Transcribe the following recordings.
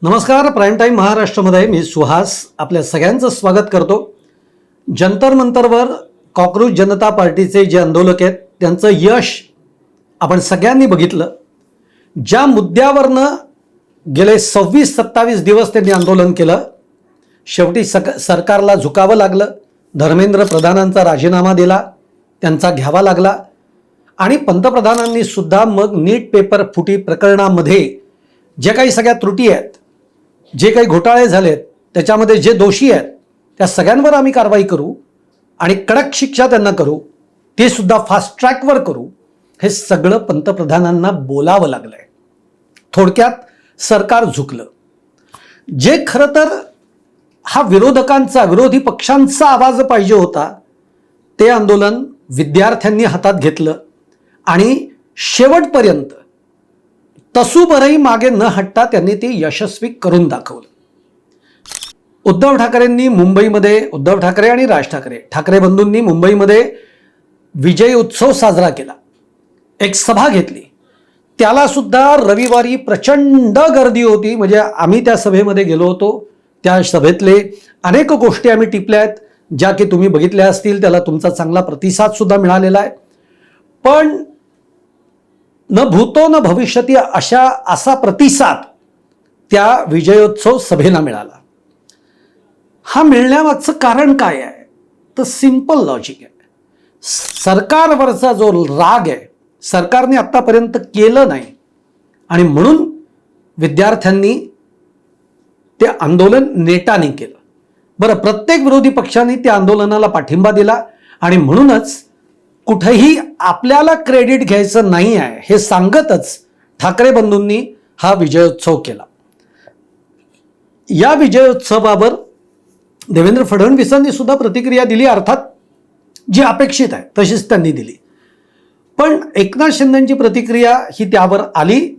नमस्कार. Prime time महाराष्ट्रामध्ये मी सुहास आपल्या सगळ्यांचं स्वागत करतो. जंतर मंतरवर कॉकरोच जनता पार्टीचे जे आंदोलक आहेत त्यांचं यश आपण सगळ्यांनी बघितलं. ज्या मुद्द्यावरनं गेले 26-27 दिवस त्यांनी आंदोलन केलं, शेवटी सरकारला झुकावं लागलं. धर्मेंद्र प्रधानांचा राजीनामा दिला, त्यांचा घ्यावा लागला आणि पंतप्रधानांनी सुद्धा मग नीट पेपर फुटी प्रकरणामध्ये जे काही सगळ्या त्रुटी आहेत, जे काही घोटाळे झालेत, त्याच्यामध्ये जे दोषी आहेत त्या सगळ्यांवर आम्ही कारवाई करू आणि कडक शिक्षा त्यांना करू, ते सुद्धा फास्ट ट्रॅकवर करू, हे सगळं पंतप्रधानांना बोलावं लागलंय. थोडक्यात सरकार झुकलं. जे खरं तर हा विरोधी पक्षांचा आवाज पाहिजे होता, ते आंदोलन विद्यार्थ्यांनी हातात घेतलं आणि शेवटपर्यंत तसूभरही मागे न हटता त्यांनी ते यशस्वी करून दाखवलं. उद्धव ठाकरे आणि राज ठाकरे बंधूंनी मुंबईमध्ये विजय उत्सव साजरा केला, एक सभा घेतली. त्याला सुद्धा रविवारी प्रचंड गर्दी होती. म्हणजे आम्ही त्या सभेमध्ये गेलो होतो. त्या सभेतले अनेक गोष्टी आम्ही टिपल्या आहेत, ज्या की तुम्ही बघितल्या असतील. त्याला तुमचा चांगला प्रतिसाद सुद्धा मिळालेला आहे. पण न भूतो न भविष्यती असा प्रतिसाद त्या विजयोत्सव सभेला मिळाला. हा मिळण्यामागचं कारण काय आहे? तर सिंपल लॉजिक आहे. सरकारवरचा जो राग आहे, सरकारने आतापर्यंत केलं नाही आणि म्हणून विद्यार्थ्यांनी ते आंदोलन नेटाने केलं. बरं, प्रत्येक विरोधी पक्षाने त्या आंदोलनाला पाठिंबा दिला आणि म्हणूनच कुठेही आपल्याला क्रेडिट घ्यायचं नाही आहे हे सांगतच ठाकरे बंधूंनी हा विजयोत्सव केला. या विजयोत्सवावर देवेंद्र फडणवीसांनी सुद्धा प्रतिक्रिया दिली. अर्थात जी अपेक्षित आहे तशीच त्यांनी दिली. पण एकनाथ शिंदेंची प्रतिक्रिया ही त्यावर आली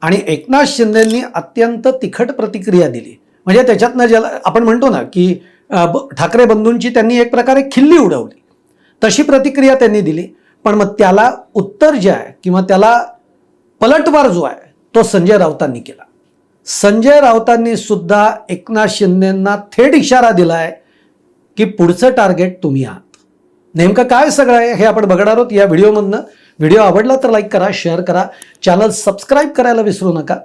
आणि एकनाथ शिंदेंनी अत्यंत तिखट प्रतिक्रिया दिली. म्हणजे त्याच्यातनं ज्याला आपण म्हणतो ना की ठाकरे बंधूंची त्यांनी एक प्रकारे खिल्ली उडवली, तशी प्रतिक्रिया त्यांनी दिली. पण मग त्याला उत्तर जे आहे किंवा त्याला पलटवार जो आहे तो संजय राऊतांनी केला. संजय राऊतांनी सुद्धा एकनाथ शिंदेंना थेट इशारा दिलाय की पुढचं टार्गेट तुम्ही आहात. नेमकं काय सगळं आहे हे आपण बघणार आहोत या व्हिडिओमधनं. व्हिडिओ आवडला तर लाईक करा, शेअर करा, चॅनल सबस्क्राईब करायला विसरू नका.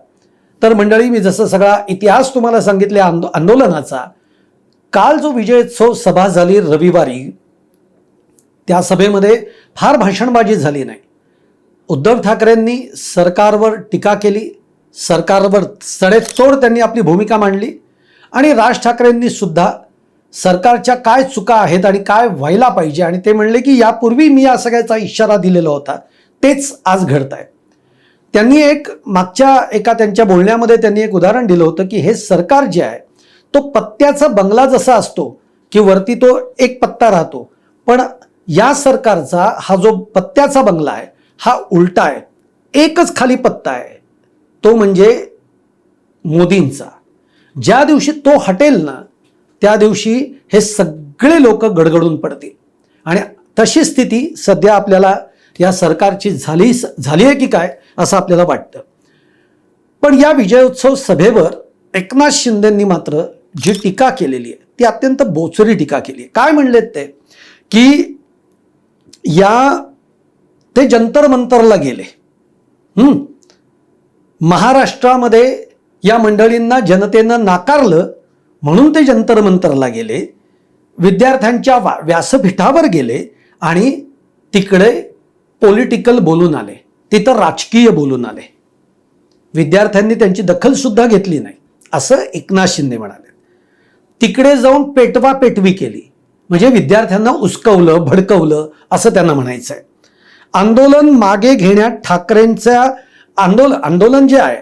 तर मंडळी, मी जसं सगळा इतिहास तुम्हाला सांगितल्या आंदोलनाचा, काल जो विजयोत्सव सभा झाली रविवारी, त्या सभेमध्ये फार भाषणबाजी झाली नाही. उद्धव ठाकरेंनी सरकारवर टीका केली, सरकारवर सडेतोड त्यांनी आपली भूमिका मांडली आणि राज ठाकरेंनी सुद्धा सरकारच्या काय चुका आहेत आणि काय व्हायला पाहिजे, आणि ते म्हणले की यापूर्वी मी या सगळ्याचा इशारा दिलेला होता, तेच आज घडत आहे. त्यांनी मागच्या एका त्यांच्या बोलण्यामध्ये त्यांनी एक उदाहरण दिलं होतं की हे सरकार जे आहे तो पत्त्याचा बंगला जसा असतो की वरती तो एक पत्ता राहतो, पण या सरकारचा हा जो पत्त्याचा बंगला आहे हा उलटा आहे. एकच खाली पत्ता आहे, तो म्हणजे मोदींचा. ज्या दिवशी तो हटेल ना, त्या दिवशी हे सगळे लोक गडगडून पडतील. आणि तशी स्थिती सध्या आपल्याला या सरकारची झाली आहे की काय असं आपल्याला वाटतं. पण या विजयोत्सव सभेवर एकनाथ शिंदेंनी मात्र जी टीका केलेली आहे ती अत्यंत बोचरी टीका केली आहे. काय म्हणलेत ते की ते जंतर मंतरला गेले. महाराष्ट्रामध्ये या मंडळींना जनतेनं नाकारलं म्हणून ते जंतर मंतरला गेले, विद्यार्थ्यांच्या व्यासपीठावर गेले आणि तिकडे पॉलिटिकल बोलून आले, तिथं राजकीय बोलून आले. विद्यार्थ्यांनी त्यांची दखल सुद्धा घेतली नाही असं एकनाथ शिंदे म्हणाले. तिकडे जाऊन पेटवापेटवी केली, म्हणजे विद्यार्थ्यांना उस्कवलं, भडकवलं असं त्यांना म्हणायचं आहे. आंदोलन मागे घेण्यात ठाकरेंचं आंदोलन जे आहे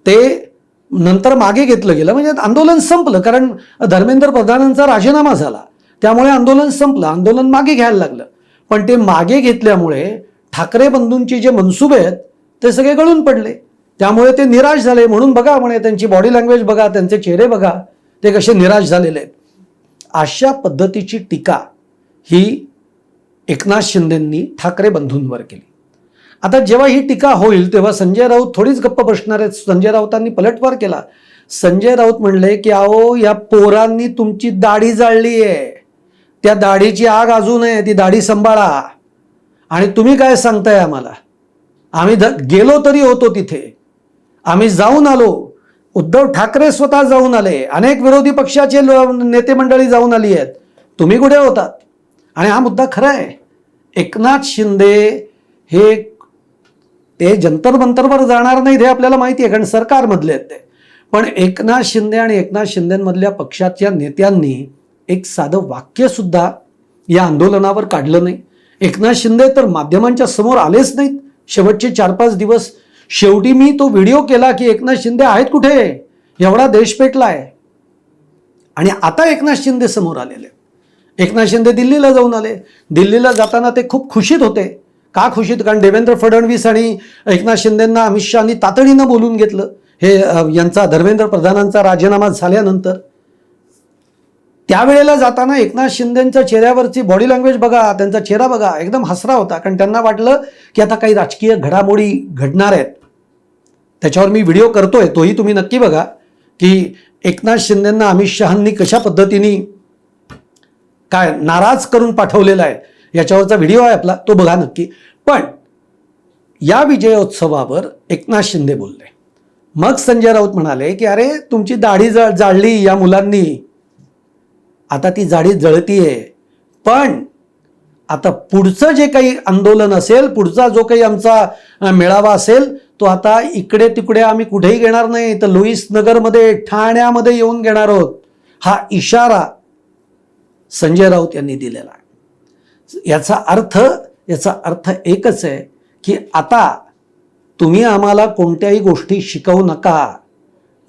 ते नंतर मागे घेतलं गेलं. म्हणजे आंदोलन संपलं, कारण धर्मेंद्र प्रधानांचा राजीनामा झाला, त्यामुळे आंदोलन संपलं, आंदोलन मागे घ्यायला लागलं. पण ते मागे घेतल्यामुळे ठाकरे बंधूंचे जे मनसुबे आहेत ते सगळे गळून पडले. त्यामुळे ते निराश झाले. म्हणून बघा, म्हणे त्यांची बॉडी लँग्वेज बघा, त्यांचे चेहरे बघा, ते कसे निराश झालेले आहेत. अशा पद्धतीची टीका ही एकनाथ शिंदेंनी ठाकरे बंधूंवर केली. आता जेव्हा ही टीका होईल तेव्हा संजय राऊत थोडीच गप्प बसणार आहेत. संजय राऊतांनी पलटवार केला. संजय राऊत म्हणले की अहो या पोरांनी तुमची दाढी जाळली आहे, त्या दाढीची आग अजून आहे, ती दाढी सांभाळा. आणि तुम्ही काय सांगताय आम्हाला? आम्ही गेलो तरी होतो तिथे, आम्ही जाऊन आलो, उद्धव ठाकरे स्वतः जाऊन आले, अनेक विरोधी पक्षाचे नेते मंडळी जाऊन आली आहेत, तुम्ही कुठे होतात? आणि हा मुद्दा खरा आहे. एकनाथ शिंदे हे ते जंतर मंतरवर जाणार नाहीत हे आपल्याला माहिती आहे, कारण सरकारमधले आहेत ते. पण एकनाथ शिंदे आणि एकनाथ शिंदेमधल्या पक्षाच्या नेत्यांनी एक साधं वाक्य सुद्धा या आंदोलनावर काढलं नाही. एकनाथ शिंदे तर माध्यमांच्या समोर आलेच नाहीत शेवटचे 4-5 दिवस. शेवटी मी तो व्हिडिओ केला की एकनाथ शिंदे आहेत कुठे, एवढा देश पेटलाय. आणि आता एकनाथ शिंदे समोर आलेले. एकनाथ शिंदे दिल्लीला जाऊन आले. दिल्लीला जाताना ते खूप खुशीत होते. का खुशीत? कारण देवेंद्र फडणवीस आणि एकनाथ शिंदेंना अमित शहानी तातडीनं बोलून घेतलं. हे यांचा धर्मेंद्र प्रधानांचा राजीनामा झाल्यानंतर त्यावेळेला जाताना एकनाथ शिंदेंच्या चेहऱ्यावरची बॉडी लँग्वेज बघा, त्यांचा चेहरा बघा, एकदम हसरा होता. कारण त्यांना वाटलं की आता काही राजकीय घडामोडी घडणार आहेत. त्याच्यावर मी व्हिडिओ करतोय, तोही तुम्ही नक्की बघा की एकनाथ शिंदेंना अमित शहांनी कशा पद्धतीने काय नाराज करून पाठवलेला आहे, याच्यावरचा व्हिडिओ आहे आपला, तो बघा नक्की. पण या विजयोत्सवावर एकनाथ शिंदे बोलले. मग संजय राऊत म्हणाले की अरे तुमची दाढी जाळली या मुलांनी, आता ती दाढी जळतीये, पण आता पुढचं जे काही आंदोलन असेल, पुढचा जो काही आमचा मेळावा असेल, तो आता इकडे तिकडे आम्ही कुठेही घेणार नाही, तर लुईस नगरमध्ये, ठाण्यामध्ये येऊन घेणार आहोत. हा इशारा संजय राऊत यांनी दिलेला आहे. याचा अर्थ एकच आहे की आता तुम्ही आम्हाला कोणत्याही गोष्टी शिकवू नका.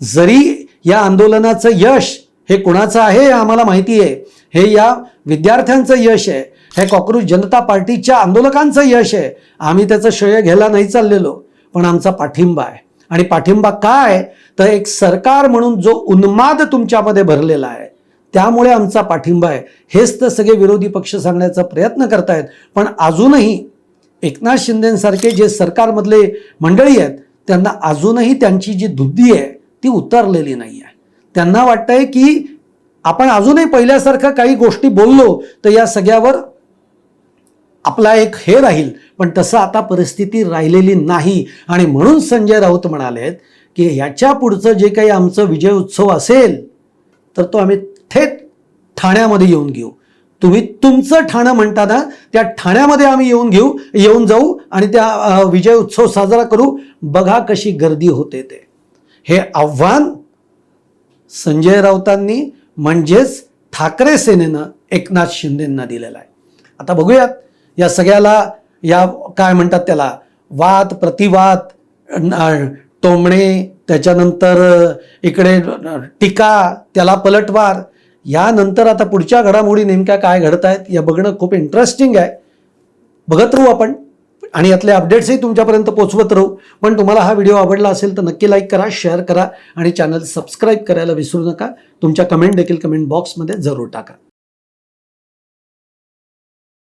जरी या आंदोलनाचं यश हे कोणाचं आहे हे आम्हाला माहिती आहे, हे या विद्यार्थ्यांचं यश आहे, हे कॉकरोच जनता पार्टीच्या आंदोलकांचं यश आहे. आम्ही त्याचं श्रेय घ्यायला नाही चाललेलो, पण आमचा पाठिंबा आहे. आणि पाठिंबा काय? तर एक सरकार म्हणून जो उन्माद तुमच्यामध्ये भरलेला आहे, त्यामुळे आमचा पाठिंबा आहे. हेच तर सगळे विरोधी पक्ष सांगण्याचा प्रयत्न करतायत. पण अजूनही एकनाथ शिंदेसारखे जे सरकारमधले मंडळी आहेत, त्यांना अजूनही त्यांची जी बुद्धी आहे ती उतरलेली नाही आहे. त्यांना वाटतंय की आपण अजूनही पहिल्यासारखं काही गोष्टी बोललो तर या सगळ्यावर आपला एक हे राहील, पण तसं आता परिस्थिती राहिलेली नाही. आणि म्हणून संजय राऊत म्हणालेत की ह्याच्या पुढचं जे काही आमचं विजय उत्सव असेल तर तो आम्ही थेट ठाण्यामध्ये येऊन घेऊ. तुम्ही तुमचं ठाणं म्हणता ना, त्या ठाण्यामध्ये आम्ही येऊन जाऊ आणि त्या विजय उत्सव साजरा करू. बघा कशी गर्दी होते ते. हे आव्हान संजय राऊतांनी म्हणजेच ठाकरे सेनेनं एकनाथ शिंदेंना दिलेला आहे. आता बघूयात या सगळ्याला, या काय म्हणतात त्याला, वाद प्रतिवाद, टोमणे, त्याच्यानंतर इकडे टीका, त्याला पलटवार, यानंतर आता पुढच्या घडामोडी नेमक्या काय घडत आहेत या बघणं खूप इंटरेस्टिंग आहे. बघत राहू आपण आणि यातले अपडेट्सही तुमच्यापर्यंत पोहोचवत राहू. पण तुम्हाला हा व्हिडिओ आवडला असेल तर नक्की लाईक करा, शेअर करा आणि चॅनल सबस्क्राईब करायला विसरू नका. तुमच्या कमेंट देखील कमेंट बॉक्समध्ये जरूर टाका.